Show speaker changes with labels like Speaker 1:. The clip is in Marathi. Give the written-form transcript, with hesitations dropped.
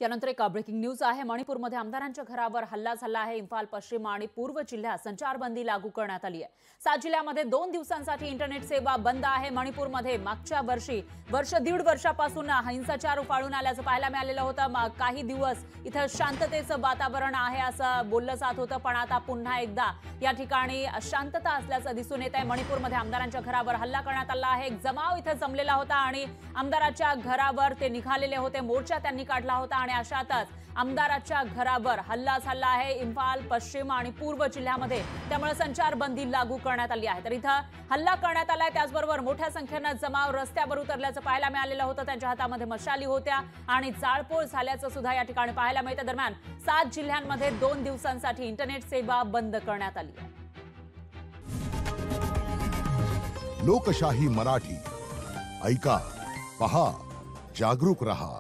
Speaker 1: यानंतर एक ब्रेकिंग न्यूज आहे। मणिपूरमध्ये आमदारांच्या घरावर हल्ला झाला आहे। इंफाल पश्चिम आणि पूर्व जिल्ह्यात संचारबंदी लागू करण्यात आली आहे। 7 जिल्ह्यांमध्ये 2 दिवसांसाठी इंटरनेट सेवा बंद आहे। मणिपूरमध्ये मागच्या दीड वर्षापासून हिंसाचार उफाळून आल्याचं पाहायला मिळालेलं होतं। काही दिवस इथं शांततेचं वातावरण आहे असं बोललं जात होतं, पण आता पुन्हा एकदा या ठिकाणी अशांतता असल्याचं दिसून येत आहे। मणिपूरमध्ये आमदारांच्या घरावर हल्ला करण्यात आला आहे। एक जमाव इथं जमलेला होता आणि आमदाराच्या घरावर ते निघालेले होते। मोर्चा त्यांनी काढला होता आणि अशातच आमदाराच्या घरावर हल्ला झाला आहे इंफाल पश्चिम आणि पूर्व जिल्ह्यामध्ये। त्यामुळे संचारबंदी लागू करण्यात आली आहे। तर इथं हल्ला करण्यात आलाय, त्याचबरोबर मोठ्या संख्येने जमाव रस्त्यावर उतरल्याचं पाहायला मिळालेलं होतं। त्यांच्या हातामध्ये मशाली होत्या आणि जाळपोळ झाल्याचं सुद्धा या ठिकाणी पाहायला मिळतं। दरम्यान 7 जिल्ह्यांमध्ये 2 दिवसांसाठी इंटरनेट सेवा बंद करण्यात आली आहे।
Speaker 2: लोकशाही मराठी ऐका, पहा, जागरूक रहा।